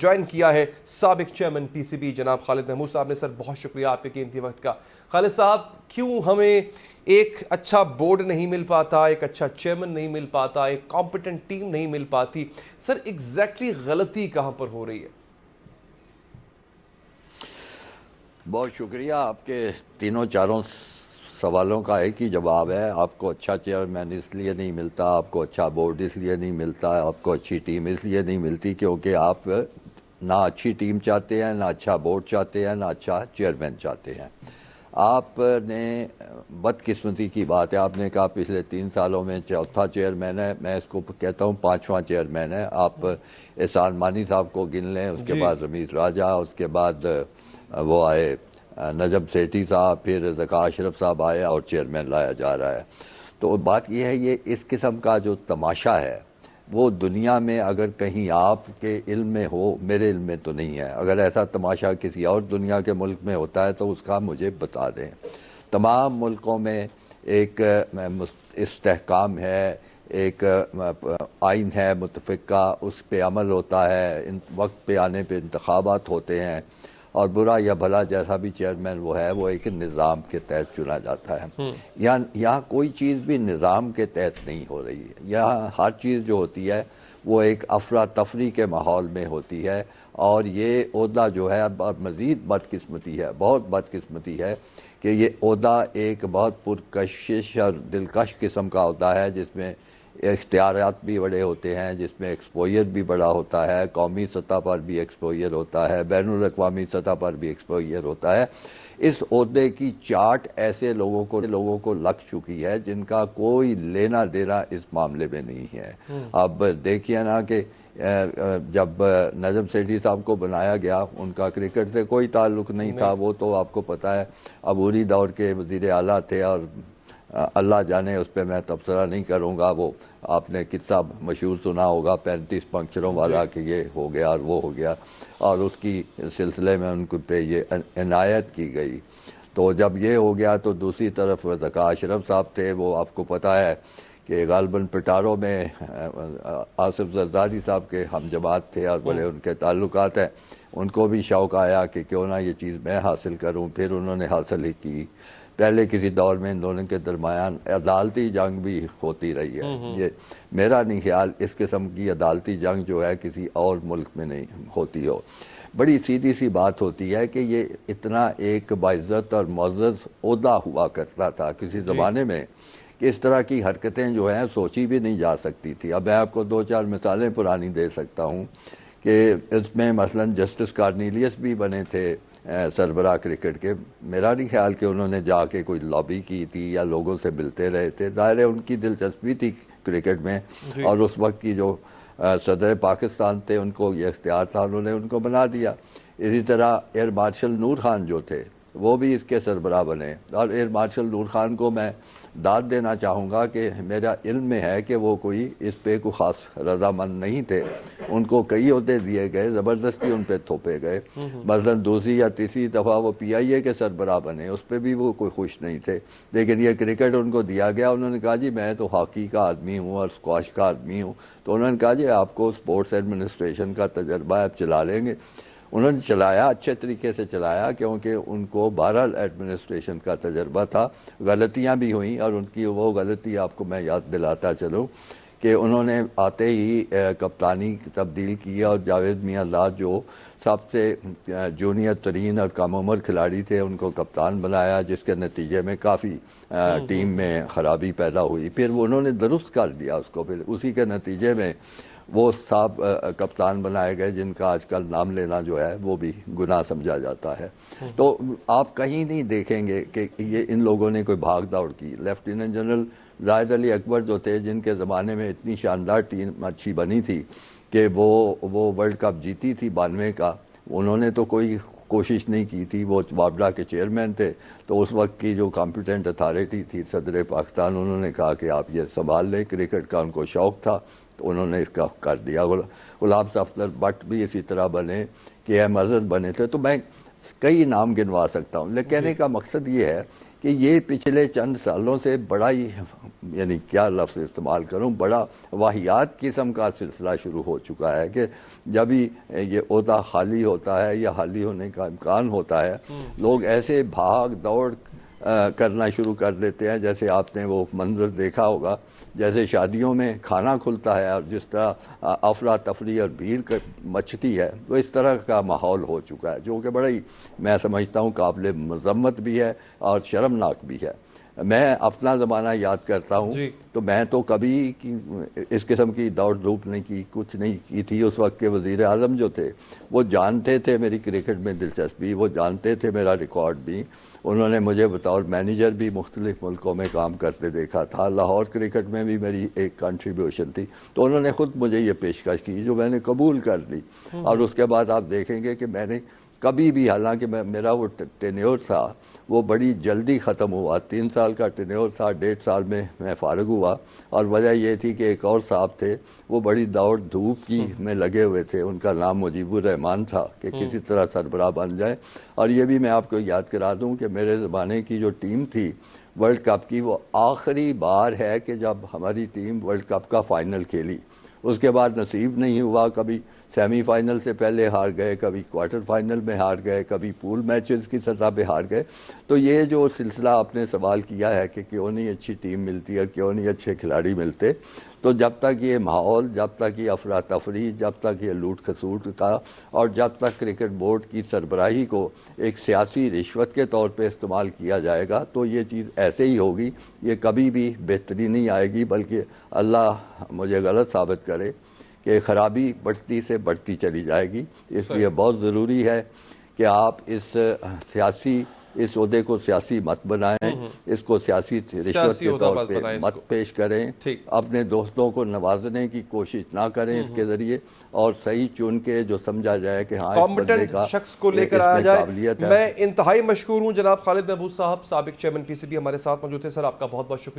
Join کیا ہے سابق چیئرمین پی سی بی جناب خالد محمود صاحب نے۔ سر بہت شکریہ آپ کے قیمتی وقت کا۔ خالد صاحب، کیوں ہمیں ایک اچھا بورڈ نہیں مل پاتا، ایک اچھا چیئرمین نہیں مل پاتا، ایک کمپیٹنٹ ٹیم نہیں مل پاتی؟ سر ایگزیکٹلی غلطی کہاں پر ہو رہی ہے؟ بہت شکریہ۔ آپ کے تینوں چاروں سوالوں کا ایک ہی جواب ہے۔ آپ کو اچھا چیئرمین اس لیے نہیں ملتا، آپ کو اچھا بورڈ اس لیے نہیں ملتا، آپ کو اچھی ٹیم اس لیے نہیں ملتی کیونکہ آپ نہ اچھی ٹیم چاہتے ہیں، نہ اچھا بورڈ چاہتے ہیں، نہ اچھا چیئرمین چاہتے ہیں۔ آپ نے بدقسمتی کی بات ہے، آپ نے کہا پچھلے 3 سالوں میں چوتھا چیئرمین ہے، میں اس کو کہتا ہوں 5واں چیئرمین ہے۔ آپ احسان مانی صاحب کو گن لیں، اس کے بعد رمیز راجہ، اس کے بعد وہ آئے نجم سیٹھی صاحب، پھر ذکا اشرف صاحب آئے اور چیئرمین لایا جا رہا ہے۔ تو بات یہ ہے، یہ اس قسم کا جو تماشا ہے وہ دنیا میں اگر کہیں آپ کے علم میں ہو، میرے علم میں تو نہیں ہے۔ اگر ایسا تماشا کسی اور دنیا کے ملک میں ہوتا ہے تو اس کا مجھے بتا دیں۔ تمام ملکوں میں ایک استحکام ہے، ایک آئین ہے متفقہ، اس پہ عمل ہوتا ہے، وقت پہ آنے پہ انتخابات ہوتے ہیں، اور برا یا بھلا جیسا بھی چیئرمین وہ ہے، وہ ایک نظام کے تحت چنا جاتا ہے۔ یہاں کوئی چیز بھی نظام کے تحت نہیں ہو رہی ہے۔ یہاں ہر چیز جو ہوتی ہے وہ ایک افراتفری کے ماحول میں ہوتی ہے، اور یہ عہدہ جو ہے مزید بدقسمتی ہے، بہت بدقسمتی ہے کہ یہ عہدہ ایک بہت پرکشش اور دلکش قسم کا عہدہ ہے، جس میں اختیارات بھی بڑے ہوتے ہیں، جس میں ایکسپوئر بھی بڑا ہوتا ہے، قومی سطح پر بھی ایکسپوئر ہوتا ہے، بین الاقوامی سطح پر بھی ایکسپوئر ہوتا ہے۔ اس عہدے کی چاٹ ایسے لوگوں کو لگ چکی ہے جن کا کوئی لینا دینا اس معاملے میں نہیں ہے۔ اب دیکھیے نا کہ جب نجم سیٹھی صاحب کو بنایا گیا، ان کا کرکٹ سے کوئی تعلق نہیں تھا، وہ تو آپ کو پتہ ہے عبوری دور کے وزیر اعلیٰ تھے، اور اللہ جانے، اس پہ میں تبصرہ نہیں کروں گا۔ وہ آپ نے قصہ مشہور سنا ہوگا 35 پنکچروں والا، کہ یہ ہو گیا اور وہ ہو گیا، اور اس کی سلسلے میں ان کو پہ یہ عنایت کی گئی۔ تو جب یہ ہو گیا تو دوسری طرف ذکا اشرف صاحب تھے، وہ آپ کو پتہ ہے کہ غالباً پٹاروں میں آصف زرداری صاحب کے ہم جماعت تھے اور بڑے ان کے تعلقات ہیں۔ ان کو بھی شوق آیا کہ کیوں نہ یہ چیز میں حاصل کروں، پھر انہوں نے حاصل ہی کی۔ پہلے کسی دور میں ان دونوں کے درمیان عدالتی جنگ بھی ہوتی رہی ہے۔ یہ میرا نہیں خیال اس قسم کی عدالتی جنگ جو ہے کسی اور ملک میں نہیں ہوتی ہو۔ بڑی سیدھی سی بات ہوتی ہے کہ یہ اتنا ایک باعزت اور معزز عہدہ ہوا کرتا تھا کسی زمانے میں، کہ اس طرح کی حرکتیں جو ہیں سوچی بھی نہیں جا سکتی تھی۔ اب میں آپ کو 2-4 مثالیں پرانی دے سکتا ہوں کہ اس میں مثلاً جسٹس کارنیلیس بھی بنے تھے سربراہ کرکٹ کے۔ میرا نہیں خیال کہ انہوں نے جا کے کوئی لابی کی تھی یا لوگوں سے ملتے رہے تھے، ظاہر ہے ان کی دلچسپی تھی کرکٹ میں، اور اس وقت کی جو صدر پاکستان تھے ان کو یہ اختیار تھا، انہوں نے ان کو بنا دیا۔ اسی طرح ایئر مارشل نور خان جو تھے وہ بھی اس کے سربراہ بنے، اور ایئر مارشل نور خان کو میں داد دینا چاہوں گا کہ میرا علم میں ہے کہ وہ کوئی اس پہ کوئی خاص رضامند نہیں تھے۔ ان کو کئی عہدے دیے گئے، زبردستی ان پہ تھوپے گئے۔ مثلاً دوسری یا تیسری دفعہ وہ پی آئی اے کے سربراہ بنے، اس پہ بھی وہ کوئی خوش نہیں تھے، لیکن یہ کرکٹ ان کو دیا گیا۔ انہوں نے کہا جی میں تو ہاکی کا آدمی ہوں اور اسکواش کا آدمی ہوں، تو انہوں نے کہا جی آپ کو اسپورٹس ایڈمنسٹریشن کا تجربہ آپ چلا لیں گے۔ انہوں نے چلایا، اچھے طریقے سے چلایا، کیونکہ ان کو بہرحال ایڈمنسٹریشن کا تجربہ تھا۔ غلطیاں بھی ہوئیں، اور ان کی وہ غلطی آپ کو میں یاد دلاتا چلوں کہ انہوں نے آتے ہی کپتانی تبدیل کی، اور جاوید میاں لال جو سب سے جونیئر ترین اور کم عمر کھلاڑی تھے ان کو کپتان بنایا، جس کے نتیجے میں کافی ٹیم میں خرابی پیدا ہوئی۔ پھر وہ انہوں نے درست کر دیا اس کو، پھر اسی کے نتیجے میں وہ صاحب کپتان بنائے گئے، جن کا آج کل نام لینا جو ہے وہ بھی گناہ سمجھا جاتا ہے۔ تو آپ کہیں نہیں دیکھیں گے کہ یہ ان لوگوں نے کوئی بھاگ دوڑ کی۔ لیفٹیننٹ جنرل زاہد علی اکبر جو تھے، جن کے زمانے میں اتنی شاندار ٹیم اچھی بنی تھی کہ وہ ورلڈ کپ جیتی تھی 92 کا، انہوں نے تو کوئی کوشش نہیں کی تھی۔ وہ وابڈا کے چیئرمین تھے، تو اس وقت کی جو کمپیٹنٹ اتھارٹی تھی صدر پاکستان، انہوں نے کہا کہ آپ یہ سنبھال لیں، کرکٹ کا ان کو شوق تھا، تو انہوں نے اس کا کر دیا۔ غلام صفدر بٹ بھی اسی طرح بنے، کہ احمد بنے تھے۔ تو میں کئی نام گنوا سکتا ہوں، لیکن کہنے کا مقصد یہ ہے کہ یہ پچھلے چند سالوں سے بڑا ہی یعنی کیا لفظ استعمال کروں بڑا واہیات قسم کا سلسلہ شروع ہو چکا ہے کہ جب ہی یہ عہدہ خالی ہوتا ہے یا خالی ہونے کا امکان ہوتا ہے لوگ ایسے بھاگ دوڑ کرنا شروع کر دیتے ہیں جیسے آپ نے وہ منظر دیکھا ہوگا جیسے شادیوں میں کھانا کھلتا ہے اور جس طرح افراتفری اور بھیڑ مچتی ہے تو اس طرح کا ماحول ہو چکا ہے جو کہ بڑا ہی میں سمجھتا ہوں قابل مذمت بھی ہے اور شرمناک بھی ہے. میں اپنا زمانہ یاد کرتا ہوں تو میں تو کبھی اس قسم کی دوڑ دھوپ نہیں کی کچھ نہیں کی تھی. اس وقت کے وزیر اعظم جو تھے وہ جانتے تھے میری کرکٹ میں دلچسپی, وہ جانتے تھے میرا ریکارڈ بھی. انہوں نے مجھے بطور مینیجر بھی مختلف ملکوں میں کام کرتے دیکھا تھا, لاہور کرکٹ میں بھی میری ایک کنٹریبیوشن تھی, تو انہوں نے خود مجھے یہ پیشکش کی جو میں نے قبول کر لی. اور اس کے بعد آپ دیکھیں گے کہ میں نے کبھی بھی, حالانکہ میرا وہ ٹینیور تھا وہ بڑی جلدی ختم ہوا, 3 سال کا ٹینیور تھا, 1.5 سال میں فارغ ہوا. اور وجہ یہ تھی کہ ایک اور صاحب تھے وہ بڑی دوڑ دھوپ کی میں لگے ہوئے تھے, ان کا نام مجیب الرحمان تھا کہ کسی طرح سربراہ بن جائے. اور یہ بھی میں آپ کو یاد کرا دوں کہ میرے زمانے کی جو ٹیم تھی ورلڈ کپ کی, وہ آخری بار ہے کہ جب ہماری ٹیم ورلڈ کپ کا فائنل کھیلی. اس کے بعد نصیب نہیں ہوا, کبھی سیمی فائنل سے پہلے ہار گئے, کبھی کوارٹر فائنل میں ہار گئے, کبھی پول میچز کی سطح پہ ہار گئے. تو یہ جو سلسلہ آپ نے سوال کیا ہے کہ کیوں نہیں اچھی ٹیم ملتی اور کیوں نہیں اچھے کھلاڑی ملتے, تو جب تک یہ ماحول, جب تک یہ افراتفری, جب تک یہ لوٹ کھسوٹ کا, اور جب تک کرکٹ بورڈ کی سربراہی کو ایک سیاسی رشوت کے طور پہ استعمال کیا جائے گا تو یہ چیز ایسے ہی ہوگی, یہ کبھی بھی بہتری نہیں آئے گی, بلکہ اللہ مجھے غلط ثابت کرے کہ خرابی بڑھتی سے بڑھتی چلی جائے گی. اس لیے بہت ضروری ہے کہ آپ اس عہدے کو سیاسی مت بنائیں, اس کو سیاسی رشوت کے طور پہ مت پیش کریں, اپنے دوستوں کو نوازنے کی کوشش نہ کریں اس کے ذریعے, اور صحیح چن کے جو سمجھا جائے کہ ہاں اس بندے کا شخص کو لے کر آیا جائے. میں انتہائی مشکور ہوں جناب خالد محمود صاحب, سابق چیئرمین پی سی بی ہمارے ساتھ موجود تھے. سر آپ کا بہت بہت شکریہ.